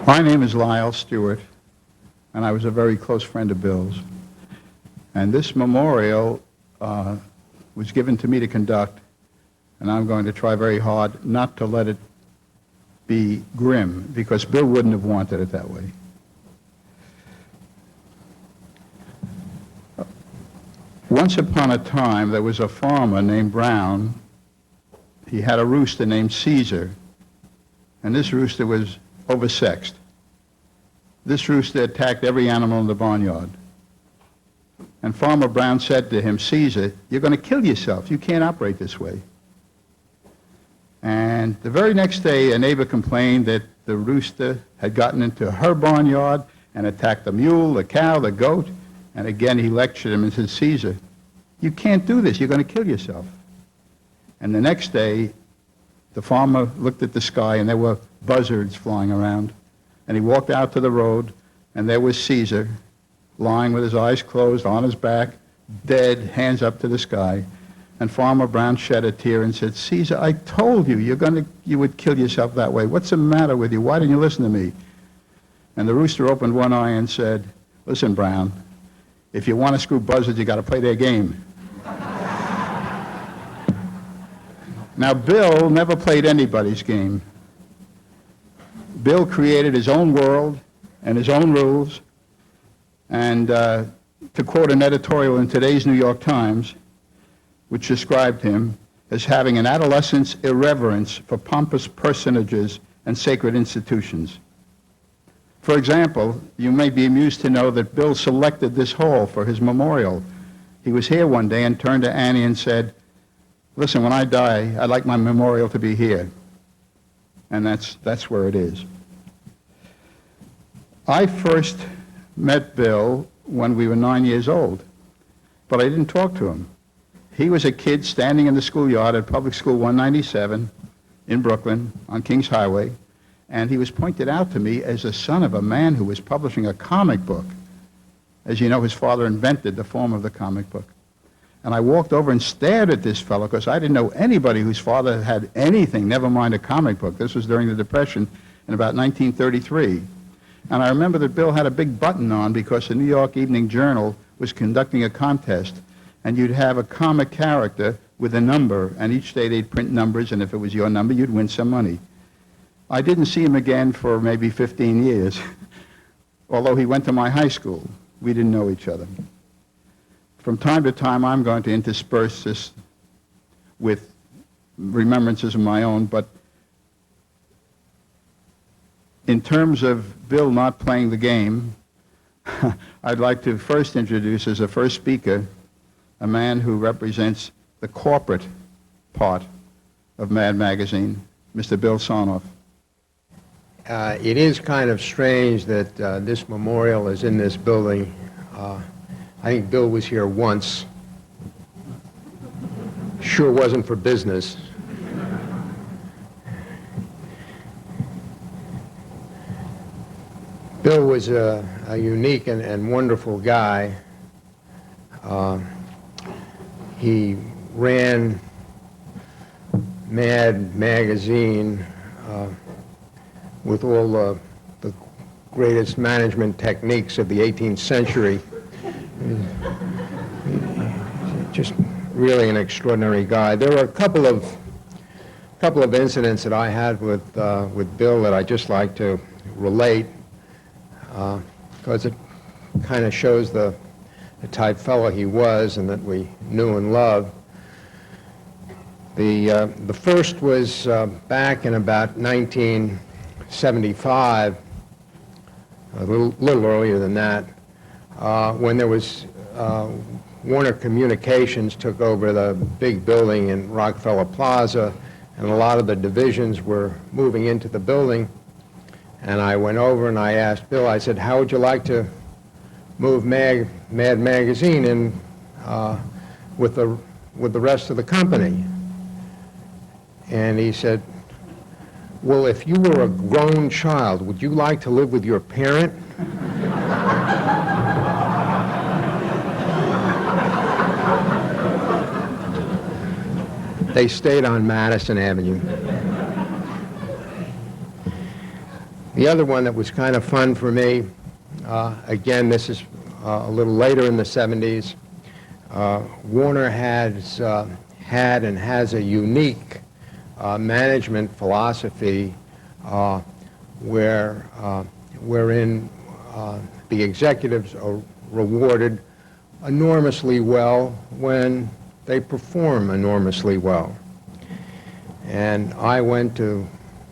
My name is Lyle Stewart, and I was a very close friend of Bill's. And this memorial was given to me to conduct, and I'm going to try very hard not to let it be grim, because Bill wouldn't have wanted it that way. Once upon a time, there was a farmer named Brown. He had a rooster named Caesar, and this rooster was oversexed. This rooster attacked every animal in the barnyard. And Farmer Brown said to him, "Caesar, you're going to kill yourself. You can't operate this way." And the very next day, a neighbor complained that the rooster had gotten into her barnyard and attacked the mule, the cow, the goat. And again, he lectured him and said, "Caesar, you can't do this. You're going to kill yourself." And the next day, the farmer looked at the sky, and there were buzzards flying around. And he walked out to the road, and there was Caesar, lying with his eyes closed on his back, dead, hands up to the sky. And Farmer Brown shed a tear and said, "Caesar, I told you you would kill yourself that way. What's the matter with you? Why didn't you listen to me?" And the rooster opened one eye and said, "Listen, Brown, if you want to screw buzzards, you got to play their game." Now, Bill never played anybody's game. Bill created his own world and his own rules. And to quote an editorial in today's New York Times, which described him as having an adolescent's irreverence for pompous personages and sacred institutions. For example, you may be amused to know that Bill selected this hall for his memorial. He was here one day and turned to Annie and said, "Listen, when I die, I'd like my memorial to be here." And that's where it is. I first met Bill when we were 9 years old, but I didn't talk to him. He was a kid standing in the schoolyard at Public School 197 in Brooklyn on Kings Highway, and he was pointed out to me as the son of a man who was publishing a comic book. As you know, his father invented the form of the comic book. And I walked over and stared at this fellow because I didn't know anybody whose father had anything, never mind a comic book. This was during the Depression in about 1933. And I remember that Bill had a big button on because the New York Evening Journal was conducting a contest, and you'd have a comic character with a number, and each day they'd print numbers, and if it was your number, you'd win some money. I didn't see him again for maybe 15 years, although he went to my high school. We didn't know each other. From time to time, I'm going to intersperse this with remembrances of my own, but in terms of Bill not playing the game, I'd like to first introduce as the first speaker a man who represents the corporate part of Mad Magazine, Mr. Bill Sarnoff. It is kind of strange that this memorial is in this building. I think Bill was here once. Sure wasn't for business. Bill was a unique and wonderful guy. He ran Mad Magazine with all the greatest management techniques of the 18th century. Just really an extraordinary guy. There were a couple of incidents that I had with Bill that I'd just like to relate, because it kind of shows the type fellow he was and that we knew and loved. The first was back in about 1975, a little earlier than that, when there was Warner Communications took over the big building in Rockefeller Plaza, and a lot of the divisions were moving into the building. And I went over and I asked Bill, I said, "How would you like to move Mad Magazine in with the rest of the company?" And he said, "Well, if you were a grown child, would you like to live with your parent?" They stayed on Madison Avenue. The other one that was kind of fun for me, again, this is a little later in the 70s, Warner had and has a unique management philosophy wherein the executives are rewarded enormously well when they perform enormously well. And I went to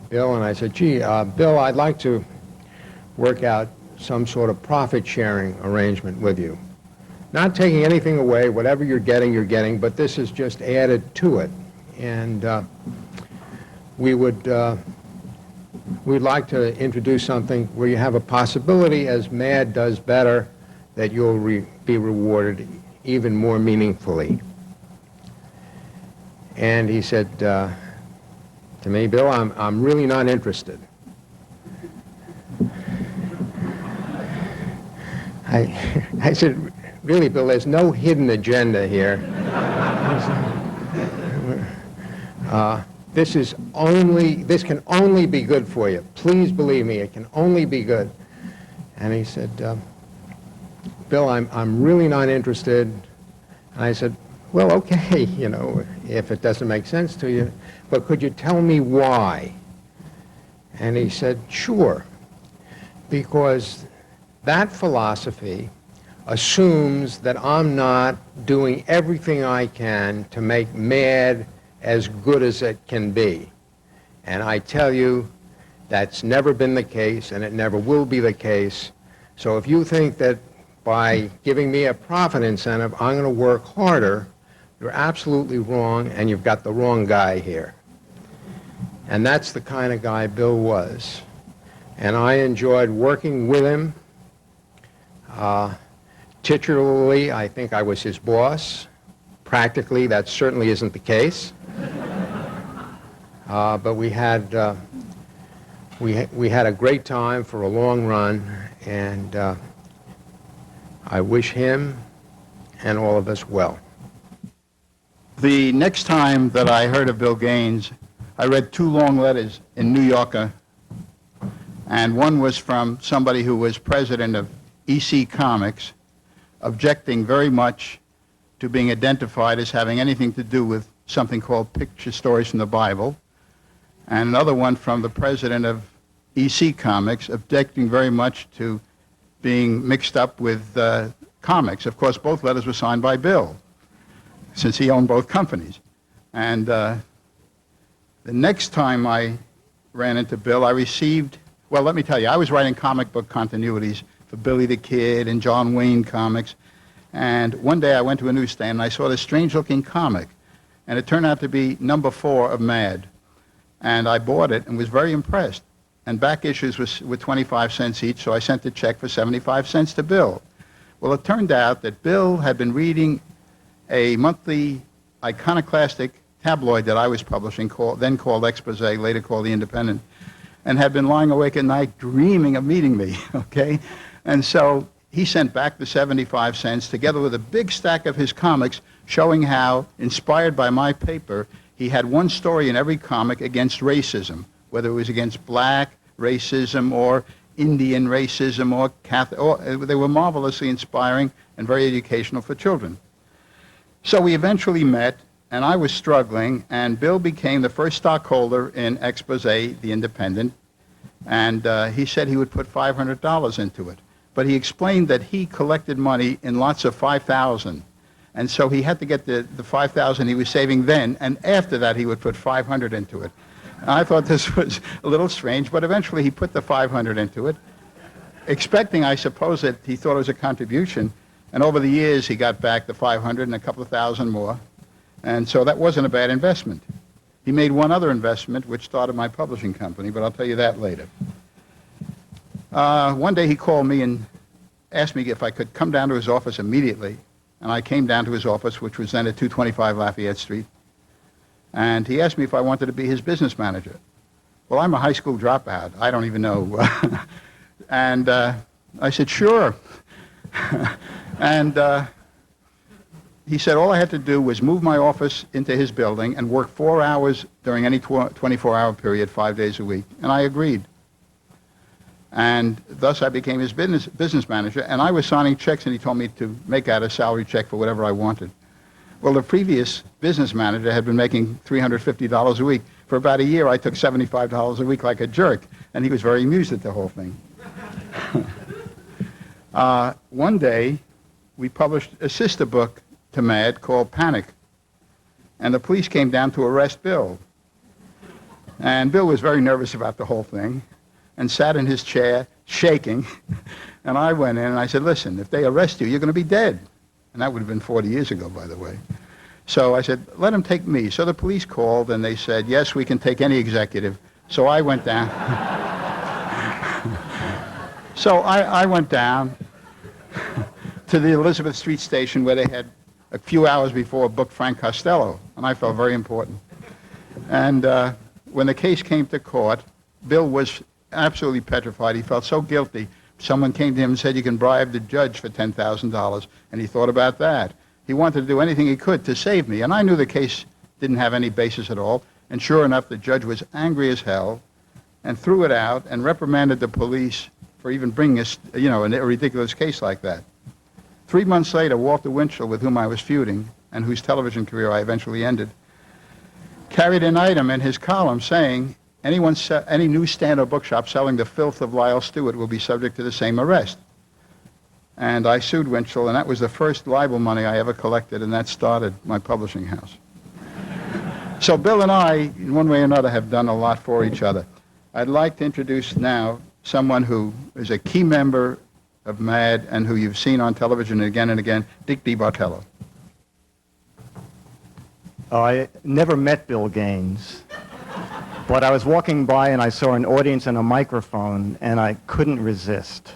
Bill and I said, gee, Bill, I'd like to work out some sort of profit-sharing arrangement with you. Not taking anything away, whatever you're getting, but this is just added to it. And we'd like to introduce something where you have a possibility, as MAD does better, that you'll be rewarded even more meaningfully. And he said to me, Bill, I'm really not interested. I said, really, Bill, there's no hidden agenda here. This can only be good for you. Please believe me, it can only be good. And he said, Bill, I'm really not interested. And I said, well, okay, you know, if it doesn't make sense to you, but could you tell me why? And he said, sure, because that philosophy assumes that I'm not doing everything I can to make MAD as good as it can be. And I tell you, that's never been the case, and it never will be the case. So if you think that by giving me a profit incentive, I'm going to work harder, you're absolutely wrong, and you've got the wrong guy here. And that's the kind of guy Bill was. And I enjoyed working with him. Titularly, I think I was his boss. Practically, that certainly isn't the case. But we had a great time for a long run, and I wish him and all of us well. The next time that I heard of Bill Gaines, I read two long letters in New Yorker, and one was from somebody who was president of EC Comics, objecting very much to being identified as having anything to do with something called picture stories from the Bible, and another one from the president of EC Comics, objecting very much to being mixed up with comics. Of course, both letters were signed by Bill, since he owned both companies. And the next time I ran into Bill, I received, well, let me tell you, I was writing comic book continuities for Billy the Kid and John Wayne comics. And one day I went to a newsstand and I saw this strange-looking comic, and it turned out to be number 4 of MAD. And I bought it and was very impressed. And back issues were 25 cents each, so I sent a check for 75 cents to Bill. Well, it turned out that Bill had been reading a monthly iconoclastic tabloid that I was publishing, then called Expose, later called The Independent, and had been lying awake at night dreaming of meeting me, okay? And so he sent back the 75 cents together with a big stack of his comics showing how, inspired by my paper, he had one story in every comic against racism, whether it was against black racism or Indian racism or Catholic. They were marvelously inspiring and very educational for children. So we eventually met, and I was struggling, and Bill became the first stockholder in Expose, The Independent, and he said he would put $500 into it. But he explained that he collected money in lots of 5,000, and so he had to get the 5,000 he was saving then, and after that he would put 500 into it. And I thought this was a little strange, but eventually he put the 500 into it, expecting, I suppose, that he thought it was a contribution. And over the years, he got back the 500 and a couple of thousand more. And so that wasn't a bad investment. He made one other investment, which started my publishing company, but I'll tell you that later. One day he called me and asked me if I could come down to his office immediately. And I came down to his office, which was then at 225 Lafayette Street. And he asked me if I wanted to be his business manager. Well, I'm a high school dropout. I don't even know. And I said, sure. And he said all I had to do was move my office into his building and work 4 hours during any 24-hour period, 5 days a week. And I agreed. And thus I became his business manager, and I was signing checks, and he told me to make out a salary check for whatever I wanted. Well, the previous business manager had been making $350 a week. For about a year, I took $75 a week like a jerk, and he was very amused at the whole thing. One day, we published a sister book to Mad called Panic, and the police came down to arrest Bill. And Bill was very nervous about the whole thing and sat in his chair shaking. And I went in and I said, listen, if they arrest you, you're going to be dead. And that would have been 40 years ago, by the way. So I said, let them take me. So the police called and they said, yes, we can take any executive. So I went down. So I went down to the Elizabeth Street station where they had, a few hours before, booked Frank Costello. And I felt very important. And when the case came to court, Bill was absolutely petrified. He felt so guilty. Someone came to him and said, you can bribe the judge for $10,000. And he thought about that. He wanted to do anything he could to save me. And I knew the case didn't have any basis at all. And sure enough, the judge was angry as hell and threw it out and reprimanded the police for even bringing a ridiculous case like that. 3 months later, Walter Winchell, with whom I was feuding and whose television career I eventually ended, carried an item in his column saying, any newsstand or bookshop selling the filth of Lyle Stewart will be subject to the same arrest. And I sued Winchell, and that was the first libel money I ever collected, and that started my publishing house. So Bill and I, in one way or another, have done a lot for each other. I'd like to introduce now someone who is a key member of MAD and who you've seen on television again and again, Dick DeBartolo. I never met Bill Gaines, but I was walking by and I saw an audience and a microphone, and I couldn't resist.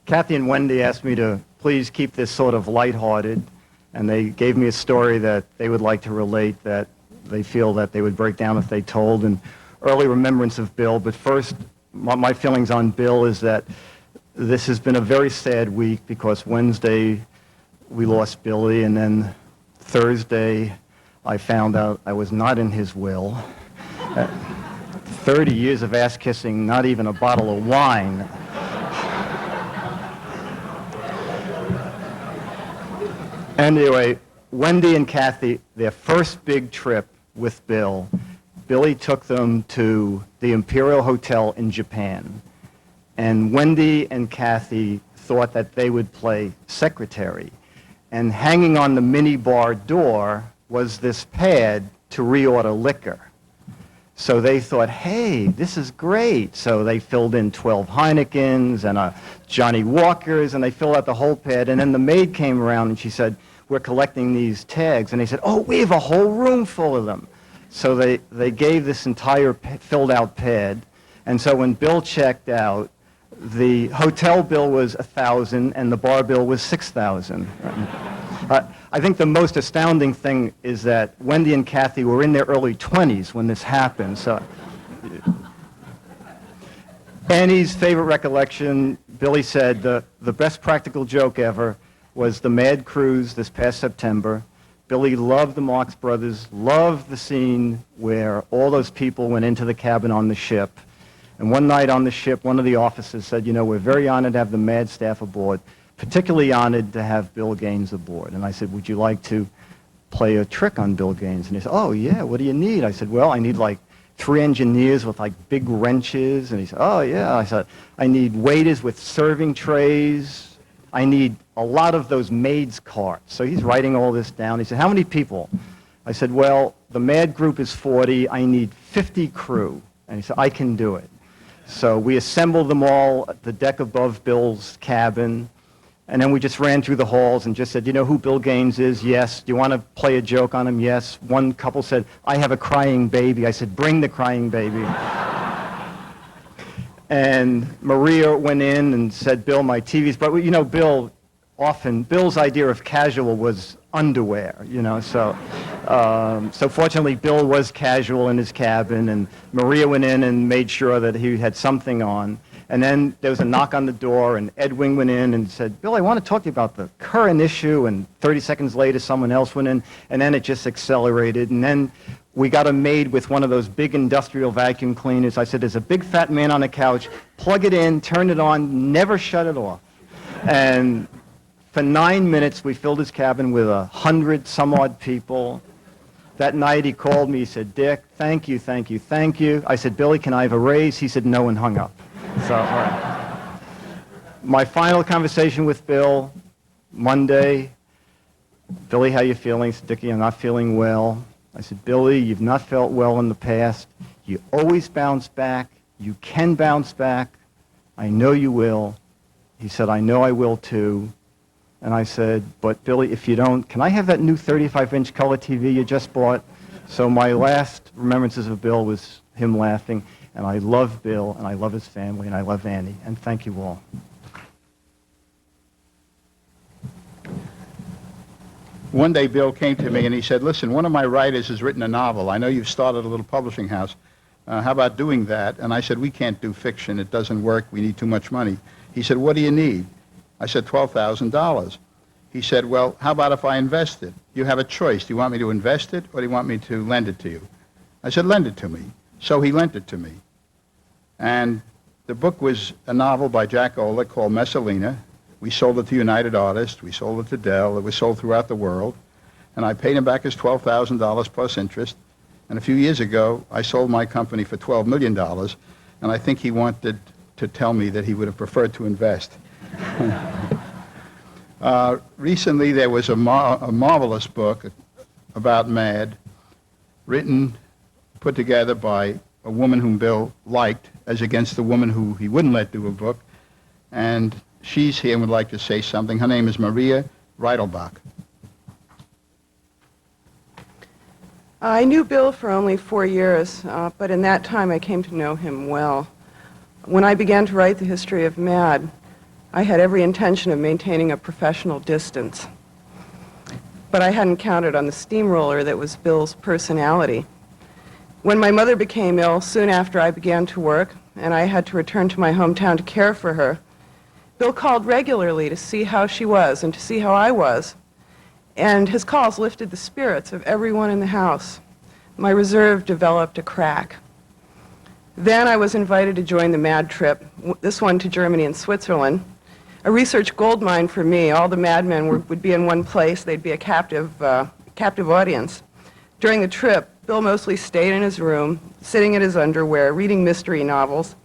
Kathy and Wendy asked me to please keep this sort of lighthearted, and they gave me a story that they would like to relate that they feel that they would break down if they told, and early remembrance of Bill. But first, my feelings on Bill is that this has been a very sad week because Wednesday we lost Billy, and then Thursday I found out I was not in his will. 30 years of ass-kissing, not even a bottle of wine. Anyway, Wendy and Kathy, their first big trip with Bill, Billy took them to the Imperial Hotel in Japan. And Wendy and Kathy thought that they would play secretary. And hanging on the minibar door was this pad to reorder liquor. So they thought, hey, this is great. So they filled in 12 Heinekens and a Johnny Walker's, and they filled out the whole pad. And then the maid came around and she said, we're collecting these tags. And they said, oh, we have a whole room full of them. So they gave this entire filled out pad. And so when Bill checked out, the hotel bill was $1,000 and the bar bill was $6,000. I think the most astounding thing is that Wendy and Kathy were in their early 20s when this happened. So Annie's favorite recollection, Billy said, the best practical joke ever was the Mad Cruise this past September. Billy loved the Marx Brothers, loved the scene where all those people went into the cabin on the ship. And one night on the ship, one of the officers said, you know, we're very honored to have the MAD staff aboard, particularly honored to have Bill Gaines aboard. And I said, would you like to play a trick on Bill Gaines? And he said, oh, yeah, what do you need? I said, well, I need like 3 engineers with like big wrenches. And he said, oh, yeah. I said, I need waiters with serving trays. I need a lot of those maids' carts. So he's writing all this down. He said, how many people? I said, well, the MAD group is 40. I need 50 crew. And he said, I can do it. So we assembled them all at the deck above Bill's cabin, and then we just ran through the halls and just said, you know who Bill Gaines is? Yes. Do you want to play a joke on him? Yes. One couple said, I have a crying baby. I said, bring the crying baby. And Maria went in and said, Bill, my TV's, but you know, Bill's idea of casual was underwear, you know, so fortunately Bill was casual in his cabin, and Maria went in and made sure that he had something on. And then there was a knock on the door, and Edwin went in and said, Bill, I want to talk to you about the current issue, and 30 seconds later someone else went in, and then it just accelerated. And then We got a maid with one of those big industrial vacuum cleaners. I said, there's a big fat man on the couch. Plug it in, turn it on, never shut it off. And for 9 minutes, we filled his cabin with 100 some odd people. That night, he called me. He said, Dick, thank you, thank you, thank you. I said, Billy, can I have a raise? He said, no, and hung up. So, all right. My final conversation with Bill, Monday. Billy, how you feeling? He said, Dickie, I'm not feeling well. I said, Billy, you've not felt well in the past. You always bounce back. You can bounce back. I know you will. He said, I know I will too. And I said, but Billy, if you don't, can I have that new 35-inch color TV you just bought? So my last remembrances of Bill was him laughing. And I love Bill, and I love his family, and I love Annie. And thank you all. One day, Bill came to me and he said, listen, one of my writers has written a novel. I know you've started a little publishing house. How about doing that? And I said, we can't do fiction. It doesn't work. We need too much money. He said, what do you need? I said, $12,000. He said, well, how about if I invest it? You have a choice. Do you want me to invest it or do you want me to lend it to you? I said, lend it to me. So he lent it to me. And the book was a novel by Jack Ola called Messalina. We sold it to United Artists. We sold it to Dell. It was sold throughout the world. And I paid him back his $12,000 plus interest. And a few years ago, I sold my company for $12 million. And I think he wanted to tell me that he would have preferred to invest. Recently, there was a marvelous book about Mad, put together by a woman whom Bill liked, as against the woman who he wouldn't let do a book. And she's here and would like to say something. Her name is Maria Reidelbach. I knew Bill for only 4 years, but in that time I came to know him well. When I began to write the history of Mad, I had every intention of maintaining a professional distance. But I hadn't counted on the steamroller that was Bill's personality. When my mother became ill, soon after I began to work, and I had to return to my hometown to care for her, Bill called regularly to see how she was and to see how I was. And his calls lifted the spirits of everyone in the house. My reserve developed a crack. Then I was invited to join the Mad trip, this one to Germany and Switzerland. A research gold mine for me. All the madmen would be in one place. They'd be a captive audience. During the trip, Bill mostly stayed in his room, sitting in his underwear, reading mystery novels.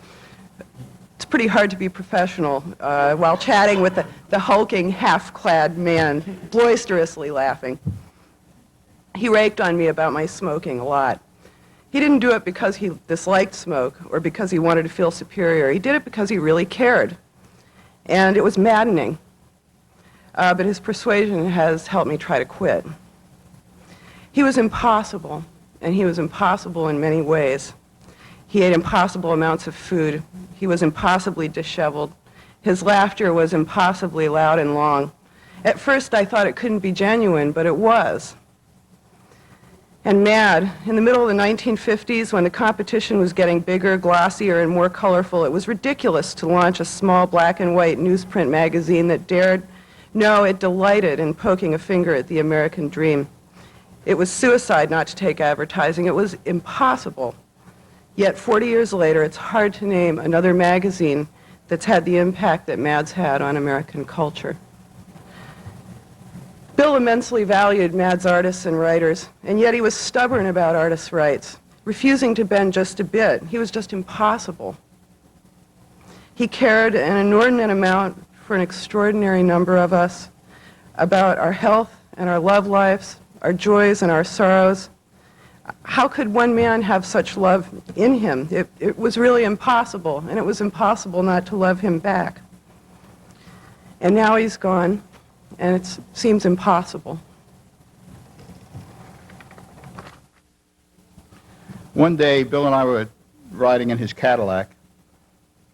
It's pretty hard to be professional while chatting with the hulking, half-clad man, boisterously laughing. He raked on me about my smoking a lot. He didn't do it because he disliked smoke or because he wanted to feel superior. He did it because he really cared. And it was maddening. But his persuasion has helped me try to quit. He was impossible, and he was impossible in many ways. He ate impossible amounts of food. He was impossibly disheveled. His laughter was impossibly loud and long. At first, I thought it couldn't be genuine, but it was. And Mad, in the middle of the 1950s, when the competition was getting bigger, glossier, and more colorful, it was ridiculous to launch a small black and white newsprint magazine that dared, no, it delighted in poking a finger at the American dream. It was suicide not to take advertising. It was impossible. Yet 40 years later, it's hard to name another magazine that's had the impact that Mad's had on American culture. Bill immensely valued Mad's artists and writers, and yet he was stubborn about artists' rights, refusing to bend just a bit. He was just impossible. He cared an inordinate amount for an extraordinary number of us about our health and our love lives, our joys and our sorrows. How could one man have such love in him? It was really impossible, and it was impossible not to love him back. And now he's gone, and it seems impossible. One day, Bill and I were riding in his Cadillac,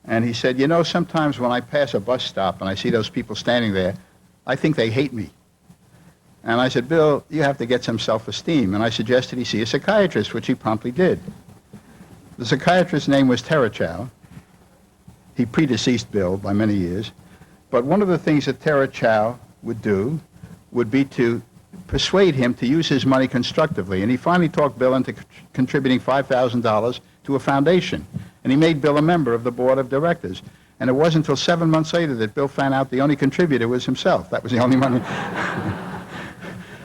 and he said, you know, sometimes when I pass a bus stop and I see those people standing there, I think they hate me. And I said, Bill, you have to get some self-esteem. And I suggested he see a psychiatrist, which he promptly did. The psychiatrist's name was Terachow. He predeceased Bill by many years. But one of the things that Terachow would do would be to persuade him to use his money constructively. And he finally talked Bill into contributing $5,000 to a foundation. And he made Bill a member of the board of directors. And it wasn't until 7 months later that Bill found out the only contributor was himself. That was the only money.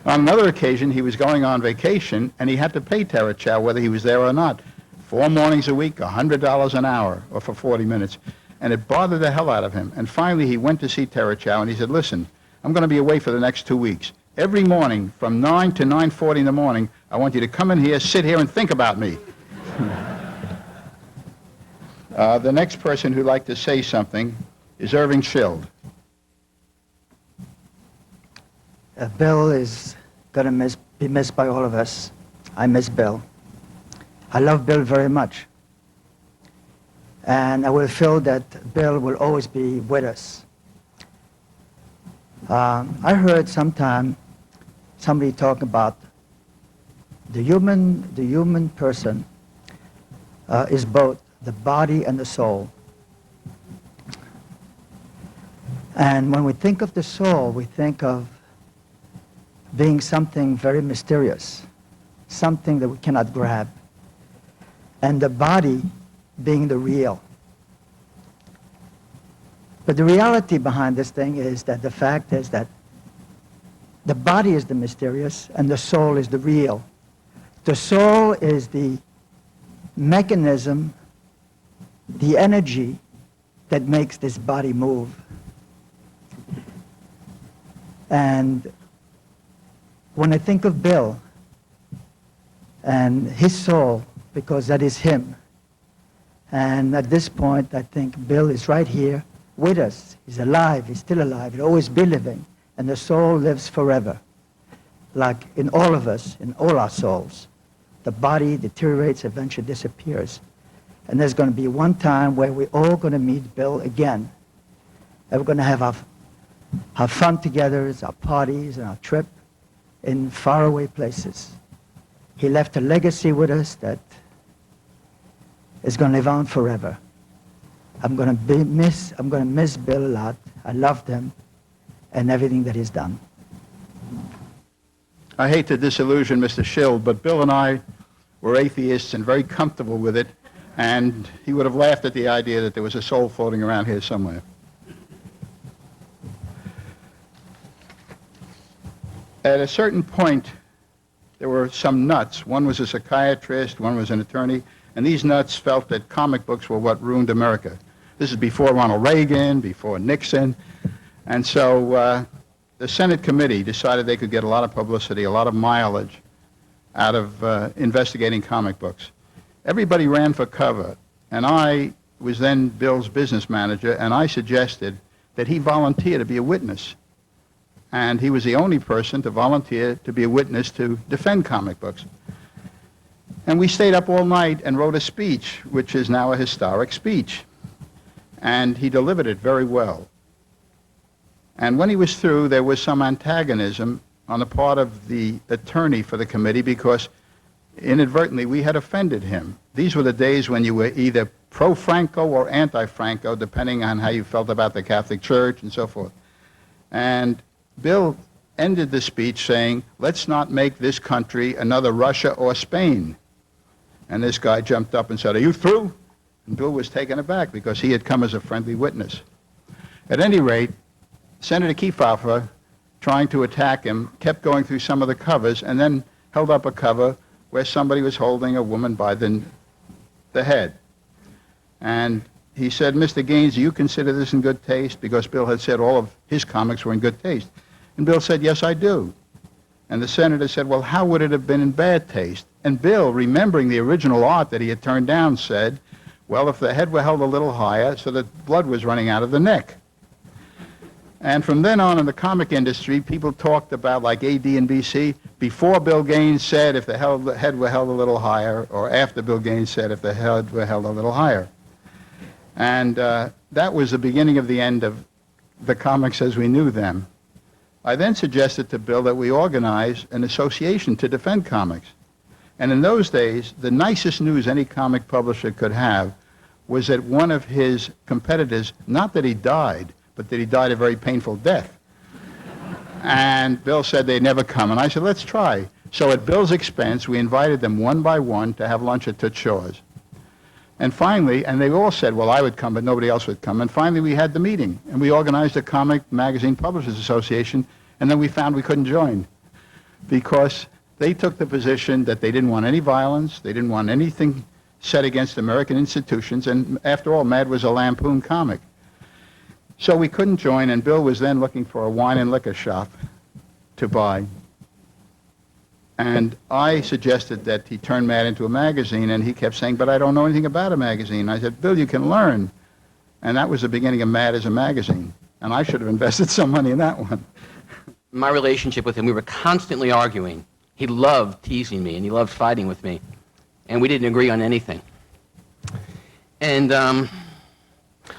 On another occasion, he was going on vacation, and he had to pay Tara Chow whether he was there or not. 4 mornings a week, $100 an hour, or for 40 minutes. And it bothered the hell out of him. And finally, he went to see Tara Chow, and he said, listen, I'm going to be away for the next 2 weeks. Every morning, from 9 to 9:40 in the morning, I want you to come in here, sit here, and think about me. The next person who'd like to say something is Irving Schild. Bill is going to be missed by all of us. I miss Bill. I love Bill very much. And I will feel that Bill will always be with us. I heard sometime somebody talk about the human person is both the body and the soul. And when we think of the soul, we think of being something very mysterious, something that we cannot grab, and the body being the real. But the reality behind this thing is that the fact is that the body is the mysterious and the soul is the real. The soul is the mechanism, the energy that makes this body move. And when I think of Bill and his soul, because that is him, and at this point I think Bill is right here with us. He's alive, he's still alive, he'll always be living, and the soul lives forever. Like in all of us, in all our souls, the body deteriorates, eventually disappears. And there's going to be one time where we're all going to meet Bill again. And we're going to have our fun together, our parties and our trip in faraway places. He left a legacy with us that is going to live on forever. I'm going to miss Bill a lot. I loved him and everything that he's done. I hate to disillusion Mr. Schild, but Bill and I were atheists and very comfortable with it, and he would have laughed at the idea that there was a soul floating around here somewhere. At a certain point, there were some nuts. One was a psychiatrist, one was an attorney, and these nuts felt that comic books were what ruined America. This is before Ronald Reagan, before Nixon, and so the Senate committee decided they could get a lot of publicity, a lot of mileage out of investigating comic books. Everybody ran for cover, and I was then Bill's business manager, and I suggested that he volunteer to be a witness. And he was the only person to volunteer to be a witness to defend comic books. And we stayed up all night and wrote a speech, which is now a historic speech. And he delivered it very well. And when he was through, there was some antagonism on the part of the attorney for the committee because inadvertently we had offended him. These were the days when you were either pro-Franco or anti-Franco, depending on how you felt about the Catholic Church and so forth. And Bill ended the speech saying, let's not make this country another Russia or Spain. And this guy jumped up and said, are you through? And Bill was taken aback because he had come as a friendly witness. At any rate, Senator Kefauver, trying to attack him, kept going through some of the covers and then held up a cover where somebody was holding a woman by the head. And he said, Mr. Gaines, do you consider this in good taste? Because Bill had said all of his comics were in good taste. And Bill said, yes, I do. And the senator said, well, how would it have been in bad taste? And Bill, remembering the original art that he had turned down, said, well, if the head were held a little higher so that blood was running out of the neck. And from then on in the comic industry, people talked about, like AD and BC, before Bill Gaines said if the head were held a little higher, or after Bill Gaines said if the head were held a little higher. And that was the beginning of the end of the comics as we knew them. I then suggested to Bill that we organize an association to defend comics. And in those days, the nicest news any comic publisher could have was that one of his competitors, not that he died, but that he died a very painful death. And Bill said they'd never come. And I said, let's try. So at Bill's expense, we invited them one by one to have lunch at Toots Shor's. And finally, and they all said, well, I would come, but nobody else would come. And finally, we had the meeting. And we organized a comic magazine publishers association. And then we found we couldn't join because they took the position that they didn't want any violence. They didn't want anything said against American institutions. And after all, Mad was a lampoon comic. So we couldn't join, and Bill was then looking for a wine and liquor shop to buy. And I suggested that he turn Mad into a magazine, and he kept saying, but I don't know anything about a magazine. I said, Bill, you can learn. And that was the beginning of Mad as a magazine. And I should have invested some money in that one. My relationship with him, we were constantly arguing. He loved teasing me, and he loved fighting with me. And we didn't agree on anything. And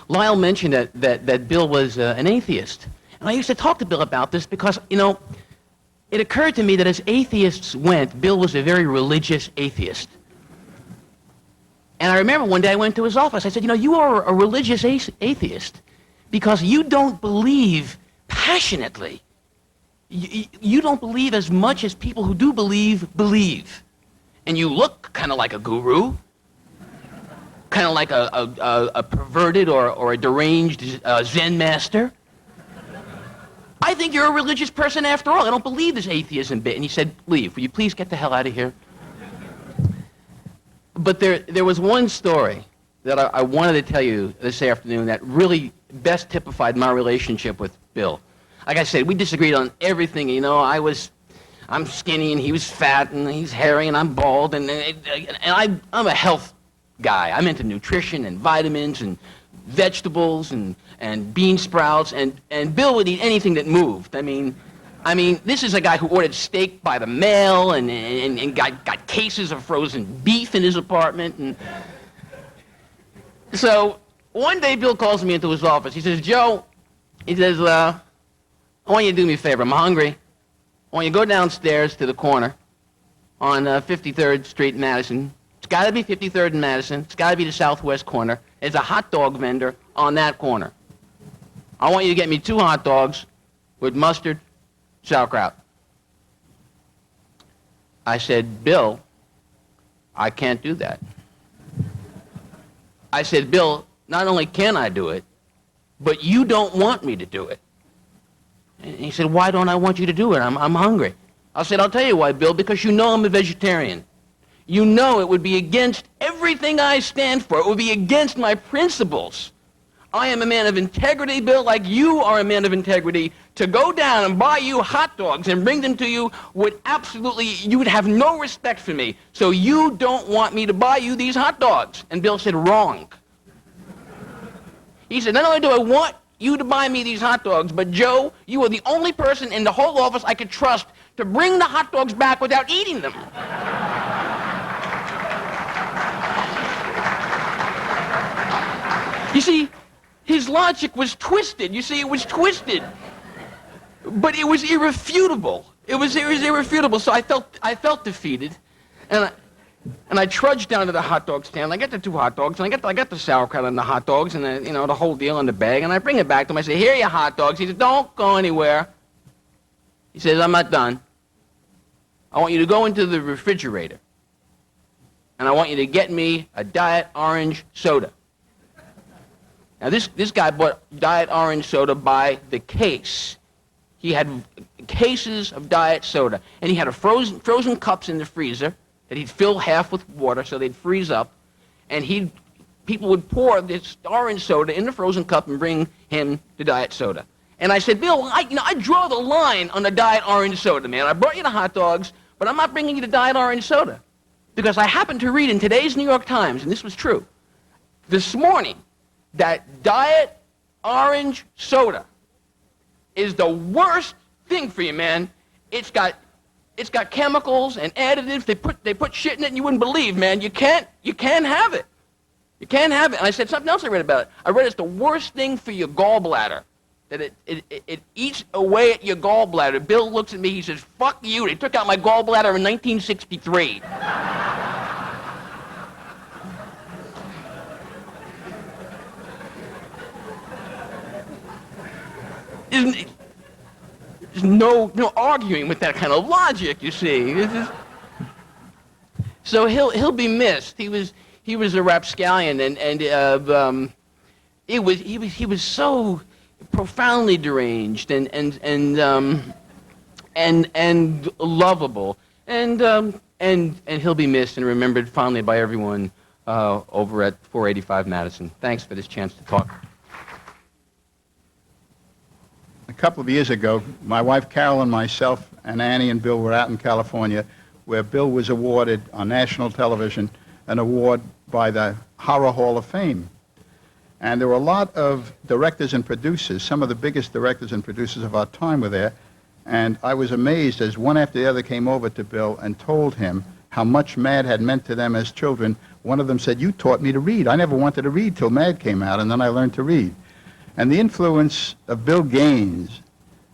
Lyle mentioned that Bill was an atheist. And I used to talk to Bill about this because, you know, it occurred to me that as atheists went, Bill was a very religious atheist. And I remember one day I went to his office. I said, you know, you are a religious atheist because you don't believe passionately. You don't believe as much as people who do believe. And you look kind of like a guru, kind of like a perverted or a deranged Zen master. I think you're a religious person after all. I don't believe this atheism bit. And he said, leave. Will you please get the hell out of here? But there was one story that I wanted to tell you this afternoon that really best typified my relationship with Bill. Like I said, we disagreed on everything. You know, I'm skinny and he was fat and he's hairy and I'm bald and I'm a health guy. I'm into nutrition and vitamins and vegetables and bean sprouts and Bill would eat anything that moved. I mean, this is a guy who ordered steak by the mail and got cases of frozen beef in his apartment. And so one day Bill calls me into his office. He says, Joe, he says, I want you to do me a favor. I'm hungry. I want you to go downstairs to the corner on 53rd Street in Madison. It's got to be 53rd and Madison. It's got to be the southwest corner. There's a hot dog vendor on that corner. I want you to get me 2 hot dogs with mustard, sauerkraut. I said, Bill, I can't do that. I said, Bill, not only can I do it, but you don't want me to do it. And he said, why don't I want you to do it? I'm hungry. I said, I'll tell you why, Bill, because you know I'm a vegetarian. You know it would be against everything I stand for. It would be against my principles. I am a man of integrity, Bill, like you are a man of integrity. To go down and buy you hot dogs and bring them to you would absolutely, you would have no respect for me. So you don't want me to buy you these hot dogs. And Bill said, wrong. He said, not only do I want you to buy me these hot dogs, but Joe, you are the only person in the whole office I could trust to bring the hot dogs back without eating them. You see, his logic was twisted. You see, it was twisted. But it was irrefutable. It was irrefutable. So I felt defeated. And I trudged down to the hot dog stand. I get the 2 hot dogs, and I got the sauerkraut and the hot dogs and the whole deal in the bag, and I bring it back to him. I say, here are your hot dogs. He said, don't go anywhere. He says, I'm not done. I want you to go into the refrigerator, and I want you to get me a Diet Orange soda. Now, this guy bought Diet Orange soda by the case. He had cases of diet soda, and he had frozen cups in the freezer that he'd fill half with water so they'd freeze up, and people would pour this orange soda in the frozen cup and bring him the diet soda. And I said, Bill, I draw the line on the Diet Orange soda, man. I brought you the hot dogs, but I'm not bringing you the Diet Orange soda. Because I happened to read in today's New York Times, and this was true, this morning, that Diet Orange soda is the worst thing for you, man. It's got chemicals and additives. They put shit in it and you wouldn't believe, man. You can't have it. You can't have it. And I said something else I read about it. I read it's the worst thing for your gallbladder. That it eats away at your gallbladder. Bill looks at me, he says, fuck you. They took out my gallbladder in 1963. There's no arguing with that kind of logic, you see. So he'll be missed. He was a rapscallion, and he was so profoundly deranged and lovable, and he'll be missed and remembered fondly by everyone over at 485 Madison. Thanks for this chance to talk. A couple of years ago, my wife Carol and myself and Annie and Bill were out in California, where Bill was awarded on national television an award by the Horror Hall of Fame. And there were a lot of directors and producers. Some of the biggest directors and producers of our time were there. And I was amazed as one after the other came over to Bill and told him how much Mad had meant to them as children. One of them said, "You taught me to read. I never wanted to read till Mad came out, and then I learned to read." And the influence of Bill Gaines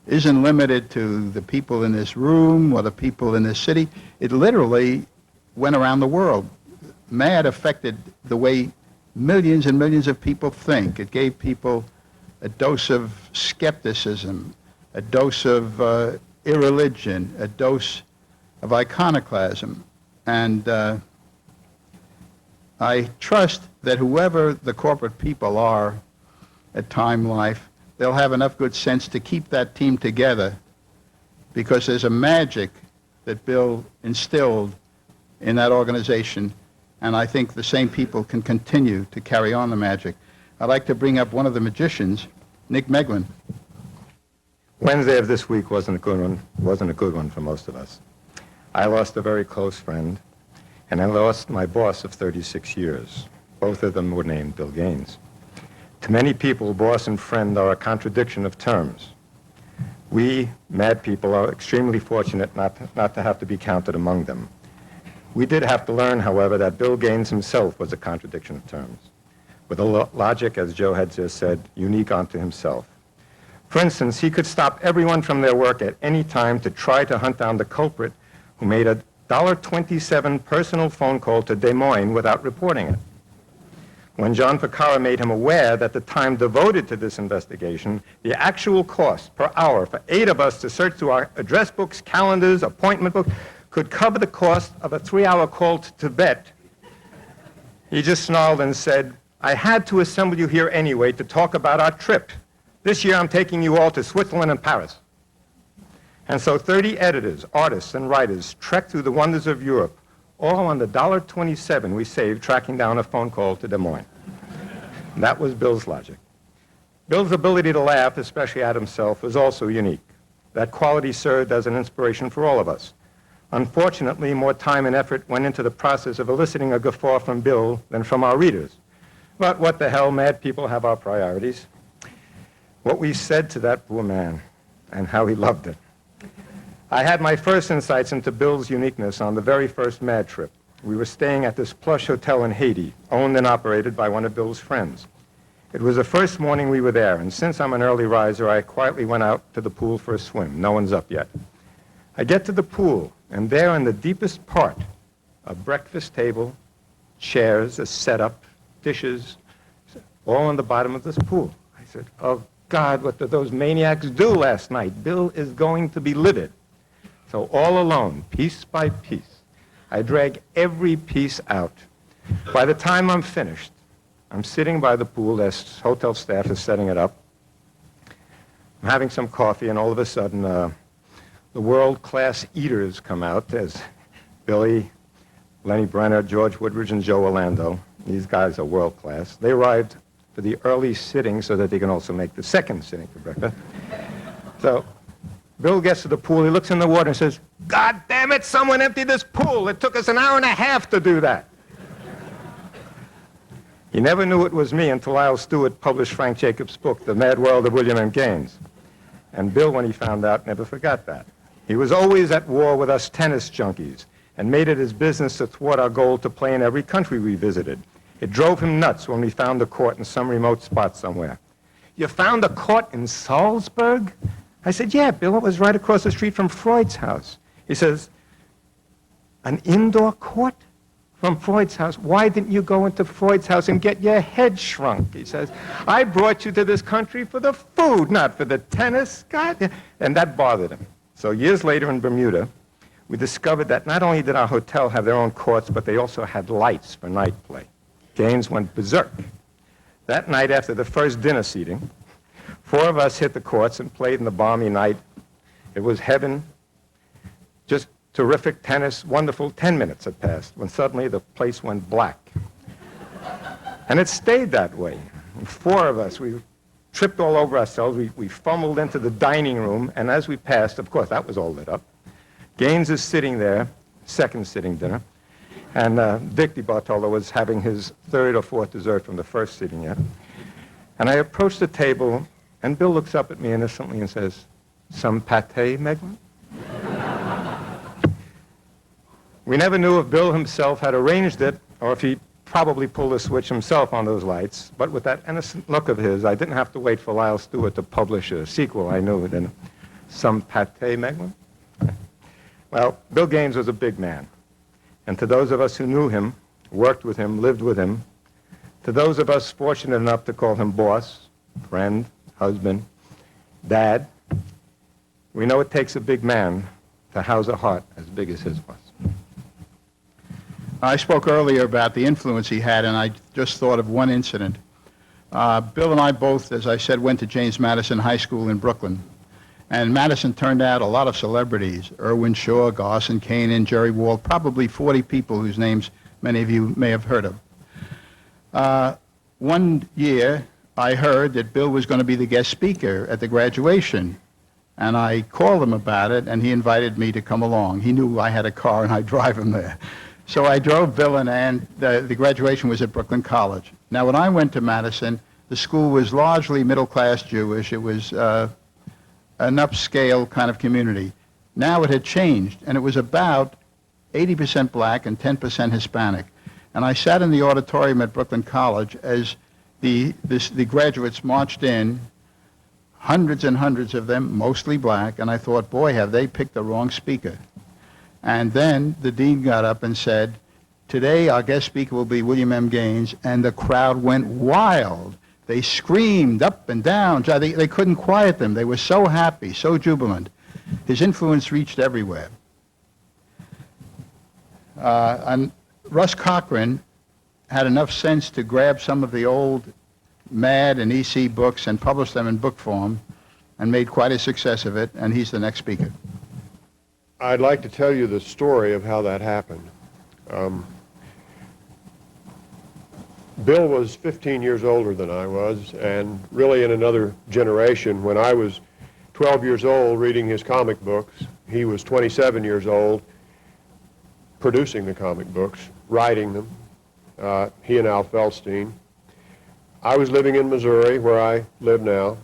isn't limited to the people in this room or the people in this city. It literally went around the world. Mad affected the way millions and millions of people think. It gave people a dose of skepticism, a dose of irreligion, a dose of iconoclasm. And I trust that whoever the corporate people are at Time Life, they'll have enough good sense to keep that team together, because there's a magic that Bill instilled in that organization, and I think the same people can continue to carry on the magic. I'd like to bring up one of the magicians, Nick Meglin. Wednesday of this week wasn't a good one for most of us. I lost a very close friend, and I lost my boss of 36 years. Both of them were named Bill Gaines. To many people, boss and friend are a contradiction of terms. We, Mad people, are extremely fortunate not to have to be counted among them. We did have to learn, however, that Bill Gaines himself was a contradiction of terms, with a logic, as Joe had just said, unique unto himself. For instance, he could stop everyone from their work at any time to try to hunt down the culprit who made a $1.27 personal phone call to Des Moines without reporting it. When John Ficarra made him aware that the time devoted to this investigation, the actual cost per hour for 8 of us to search through our address books, calendars, appointment books, could cover the cost of a 3-hour call to Tibet, he just snarled and said, "I had to assemble you here anyway to talk about our trip. This year I'm taking you all to Switzerland and Paris." And so 30 editors, artists, and writers trekked through the wonders of Europe, all on the $1.27 we saved tracking down a phone call to Des Moines. That was Bill's logic. Bill's ability to laugh, especially at himself, was also unique. That quality served as an inspiration for all of us. Unfortunately, more time and effort went into the process of eliciting a guffaw from Bill than from our readers. But what the hell, Mad people have our priorities. What we said to that poor man, and how he loved it. I had my first insights into Bill's uniqueness on the very first Mad trip. We were staying at this plush hotel in Haiti, owned and operated by one of Bill's friends. It was the first morning we were there, and since I'm an early riser, I quietly went out to the pool for a swim. No one's up yet. I get to the pool, and there in the deepest part, a breakfast table, chairs, a setup, dishes, all on the bottom of this pool. I said, "Oh, God, what did those maniacs do last night? Bill is going to be livid." So all alone, piece by piece, I drag every piece out. By the time I'm finished, I'm sitting by the pool as hotel staff is setting it up. I'm having some coffee, and all of a sudden, the world-class eaters come out as Billy, Lenny Brenner, George Woodridge, and Joe Orlando. These guys are world-class. They arrived for the early sitting so that they can also make the second sitting for breakfast. So Bill gets to the pool, he looks in the water and says, "God damn it, someone emptied this pool. It took us an hour and a half to do that." He never knew it was me until Lyle Stewart published Frank Jacobs' book, The Mad World of William M. Gaines. And Bill, when he found out, never forgot that. He was always at war with us tennis junkies and made it his business to thwart our goal to play in every country we visited. It drove him nuts when we found a court in some remote spot somewhere. "You found a court in Salzburg?" I said, "Yeah, Bill, it was right across the street from Freud's house." He says, "An indoor court? from Freud's house. Why didn't you go into Freud's house and get your head shrunk? He says, I brought you to this country for the food, not for the tennis. God. And that bothered him. So years later in Bermuda, we discovered that not only did our hotel have their own courts, but they also had lights for night play. Gaines went berserk. That night after the first dinner seating, 4 of us hit the courts and played in the balmy night. It was heaven, just terrific tennis, wonderful. 10 minutes had passed when suddenly the place went black. And it stayed that way. And 4 of us, we tripped all over ourselves. We fumbled into the dining room, and as we passed, of course, that was all lit up. Gaines is sitting there, second sitting dinner, and Dick DeBartolo was having his 3rd or 4th dessert from the first sitting yet. And I approached the table, and Bill looks up at me innocently and says, "Some pâté, Meglin?" We never knew if Bill himself had arranged it or if he probably pulled a switch himself on those lights. But with that innocent look of his, I didn't have to wait for Lyle Stewart to publish a sequel. I knew it in Some Pâté, Meglin. Well, Bill Gaines was a big man. And to those of us who knew him, worked with him, lived with him, to those of us fortunate enough to call him boss, friend, husband, dad, we know it takes a big man to house a heart as big as his was. I spoke earlier about the influence he had, and I just thought of one incident. Bill and I both, as I said, went to James Madison High School in Brooklyn. And Madison turned out a lot of celebrities: Irwin Shaw, Garson Kanin, Jerry Wall, probably 40 people whose names many of you may have heard of. One year, I heard that Bill was going to be the guest speaker at the graduation. And I called him about it, and he invited me to come along. He knew I had a car, and I'd drive him there. So I drove Bill and Ann. The graduation was at Brooklyn College. Now, when I went to Madison, the school was largely middle-class Jewish. It was an upscale kind of community. Now it had changed, and it was about 80% black and 10% Hispanic. And I sat in the auditorium at Brooklyn College as the graduates marched in, hundreds and hundreds of them, mostly black, and I thought, boy, have they picked the wrong speaker. And then the dean got up and said, today our guest speaker will be William M. Gaines, and the crowd went wild. They screamed up and down. They couldn't quiet them. They were so happy, so jubilant. His influence reached everywhere. And Russ Cochran had enough sense to grab some of the old Mad and EC books and publish them in book form and made quite a success of it, and he's the next speaker. I'd like to tell you the story of how that happened. Bill was 15 years older than I was, and really in another generation. When I was 12 years old reading his comic books, he was 27 years old producing the comic books, writing them, he and Al Feldstein. I was living in Missouri, where I live now,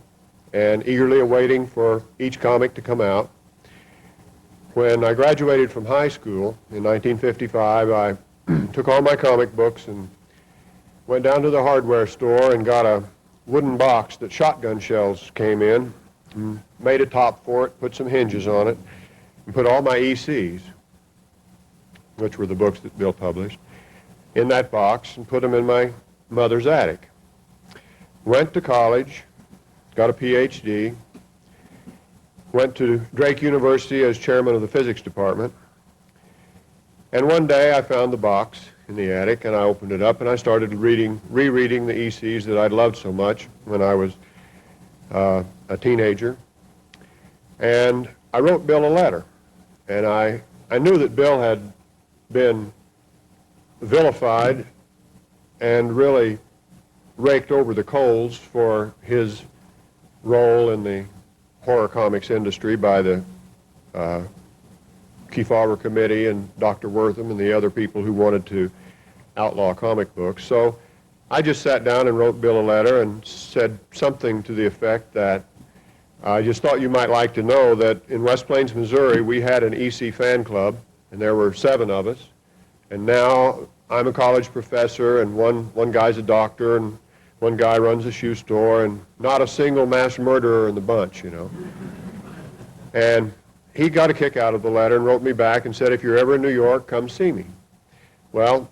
and eagerly awaiting for each comic to come out. When I graduated from high school in 1955, I took all my comic books and went down to the hardware store and got a wooden box that shotgun shells came in, and made a top for it, put some hinges on it, and put all my ECs, which were the books that Bill published, in that box and put them in my mother's attic. Went to college, got a PhD, went to Drake University as chairman of the physics department, and one day I found the box in the attic, and I opened it up, and I started rereading the ECs that I'd loved so much when I was a teenager. And I wrote Bill a letter, and I knew that Bill had been vilified and really raked over the coals for his role in the horror comics industry by the Kefauver Committee and Dr. Wortham and the other people who wanted to outlaw comic books. So I just sat down and wrote Bill a letter and said something to the effect that I just thought you might like to know that in West Plains, Missouri, we had an EC fan club, and there were 7 of us. And now I'm a college professor, and one guy's a doctor, and one guy runs a shoe store, and not a single mass murderer in the bunch, you know. And he got a kick out of the letter and wrote me back and said, if you're ever in New York, come see me. Well,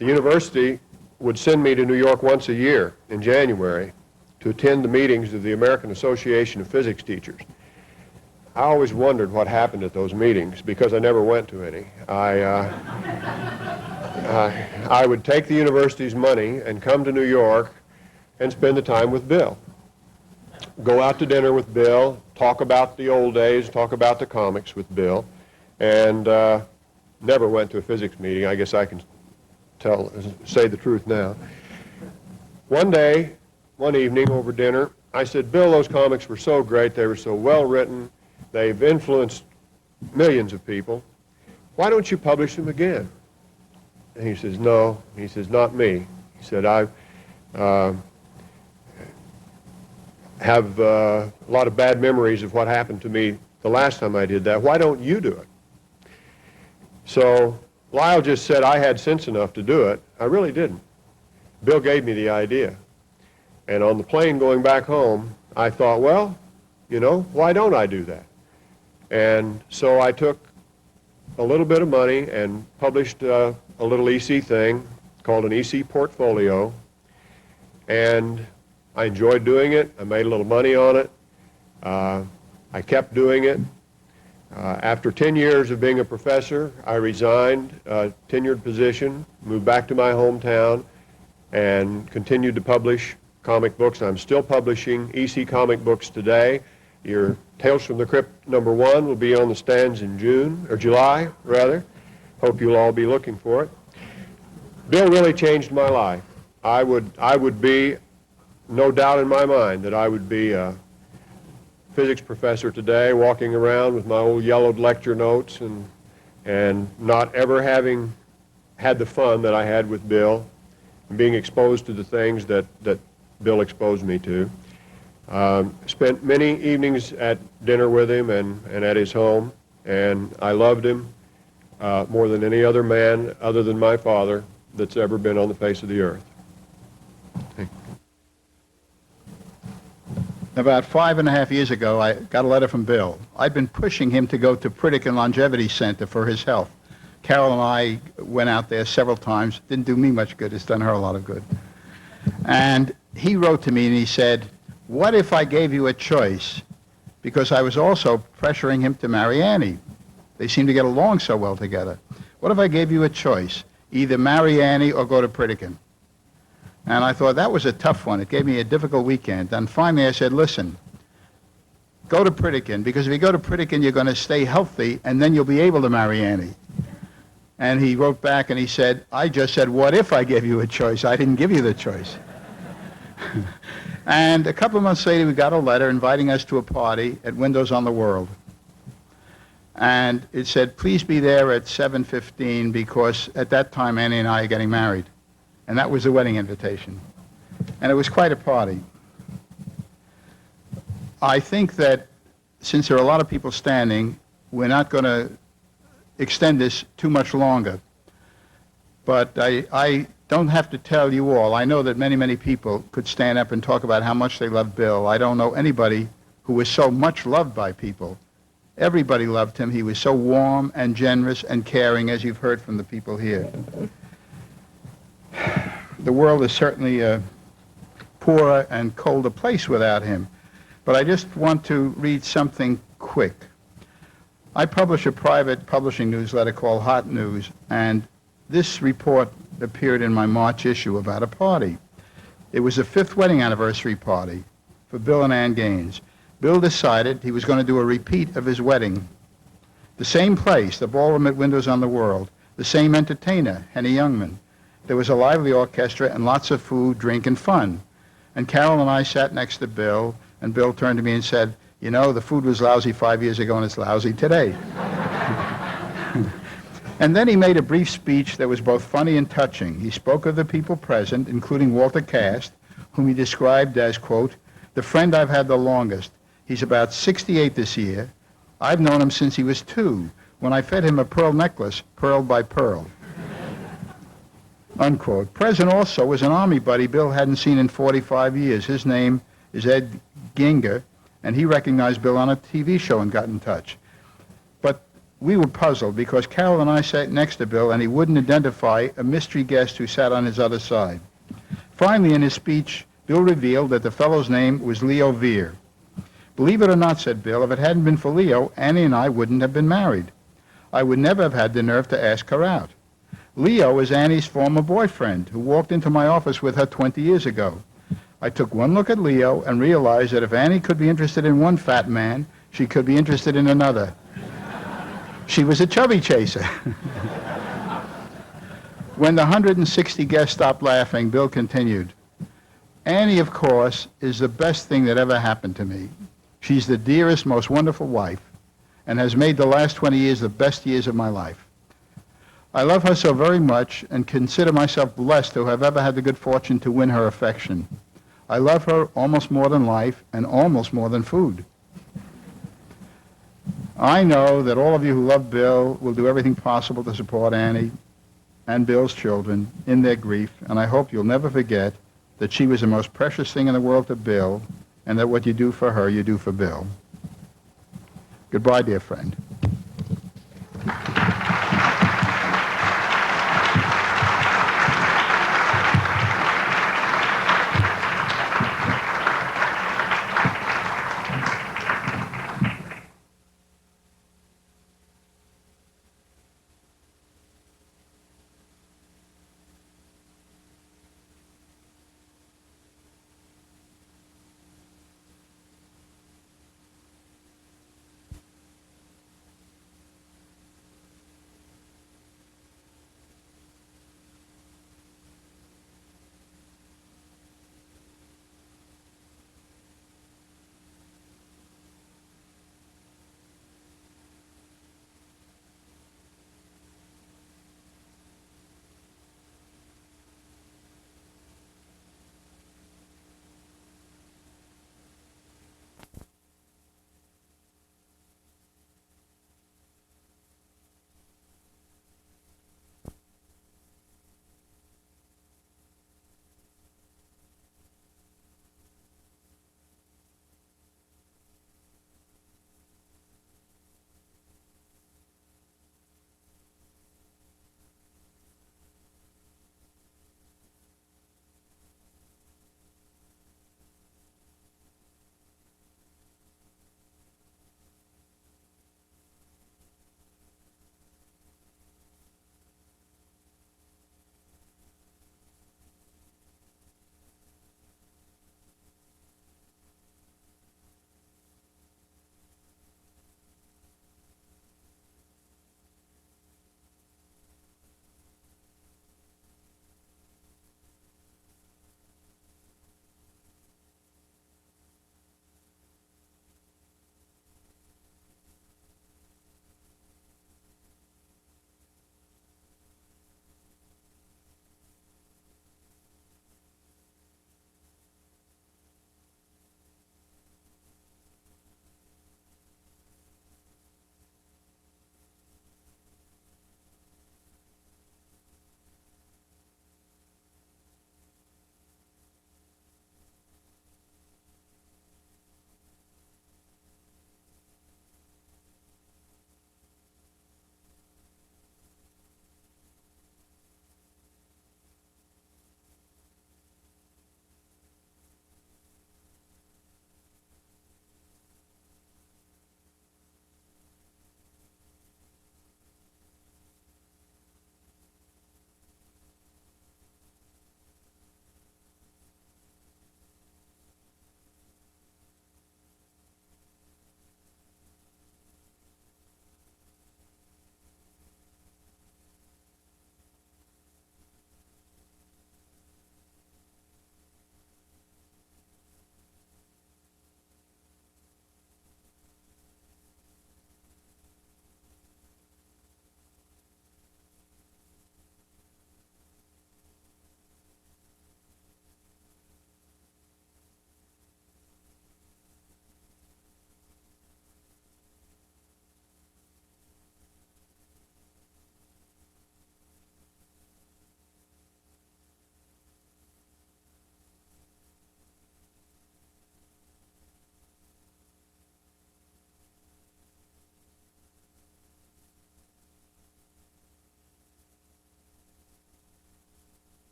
the university would send me to New York once a year in January to attend the meetings of the American Association of Physics Teachers. I always wondered what happened at those meetings because I never went to any. I would take the university's money and come to New York and spend the time with Bill. Go out to dinner with Bill, talk about the old days, talk about the comics with Bill, and never went to a physics meeting. I guess I can say the truth now. One day, one evening over dinner, I said, Bill, those comics were so great, they were so well written, they've influenced millions of people. Why don't you publish them again? And he says, no. He says, not me. He said, I have a lot of bad memories of what happened to me the last time I did that. Why don't you do it? So Lyle just said I had sense enough to do it. I really didn't. Bill gave me the idea. And on the plane going back home, I thought, well, you know, why don't I do that? And so I took a little bit of money and published a little EC thing called an EC portfolio. And I enjoyed doing it. I made a little money on it. I kept doing it. After 10 years of being a professor, I resigned a tenured position, moved back to my hometown, and continued to publish comic books. I'm still publishing EC comic books today. Your Tales from the Crypt #1 will be on the stands in June, or July, rather. Hope you'll all be looking for it. Bill really changed my life. I would be, no doubt in my mind, that I would be a physics professor today, walking around with my old yellowed lecture notes and not ever having had the fun that I had with Bill, and being exposed to the things that Bill exposed me to. Spent many evenings at dinner with him and at his home, and I loved him more than any other man other than my father that's ever been on the face of the earth. About 5.5 years ago, I got a letter from Bill. I'd been pushing him to go to Pritikin Longevity Center for his health. Carol and I went out there several times. Didn't do me much good. It's done her a lot of good. And he wrote to me and he said, what if I gave you a choice? Because I was also pressuring him to marry Annie. They seem to get along so well together. What if I gave you a choice? Either marry Annie or go to Pritikin. And I thought that was a tough one. It gave me a difficult weekend. And finally I said, listen, go to Pritikin, because if you go to Pritikin, you're going to stay healthy, and then you'll be able to marry Annie. And he wrote back and he said, I just said, what if I gave you a choice? I didn't give you the choice. And a couple of months later, we got a letter inviting us to a party at Windows on the World. And it said, please be there at 7:15, because at that time, Annie and I are getting married. And that was the wedding invitation. And it was quite a party. I think that since there are a lot of people standing, we're not going to extend this too much longer. But I don't have to tell you all. I know that many, many people could stand up and talk about how much they love Bill. I don't know anybody who was so much loved by people. Everybody loved him. He was so warm and generous and caring, as you've heard from the people here. The world is certainly a poorer and colder place without him. But I just want to read something quick. I publish a private publishing newsletter called Hot News, and this report appeared in my March issue about a party. It was the 5th wedding anniversary party for Bill and Ann Gaines. Bill decided he was going to do a repeat of his wedding. The same place, the ballroom at Windows on the World, the same entertainer, Henny Youngman. There was a lively orchestra and lots of food, drink, and fun. And Carol and I sat next to Bill, and Bill turned to me and said, you know, the food was lousy 5 years ago and it's lousy today. And then he made a brief speech that was both funny and touching. He spoke of the people present, including Walter Cast, whom he described as, quote, the friend I've had the longest. He's about 68 this year. I've known him since he was 2, when I fed him a pearl necklace, pearl by pearl. Unquote. Present also was an Army buddy Bill hadn't seen in 45 years. His name is Ed Ginger, and he recognized Bill on a TV show and got in touch. But We were puzzled because Carol and I sat next to Bill and he wouldn't identify a mystery guest who sat on his other side. Finally, in his speech, Bill revealed that the fellow's name was Leo Veer. Believe it or not, said Bill, if it hadn't been for Leo, Annie and I wouldn't have been married. I would never have had the nerve to ask her out. Leo is Annie's former boyfriend who walked into my office with her 20 years ago. I took one look at Leo and realized that if Annie could be interested in one fat man, she could be interested in another. She was a chubby chaser. When the 160 guests stopped laughing, Bill continued, Annie, of course, is the best thing that ever happened to me. She's the dearest, most wonderful wife, and has made the last 20 years the best years of my life. I love her so very much and consider myself blessed to have ever had the good fortune to win her affection. I love her almost more than life and almost more than food. I know that all of you who love Bill will do everything possible to support Annie and Bill's children in their grief, and I hope you'll never forget that she was the most precious thing in the world to Bill, and that what you do for her, you do for Bill. Goodbye, dear friend.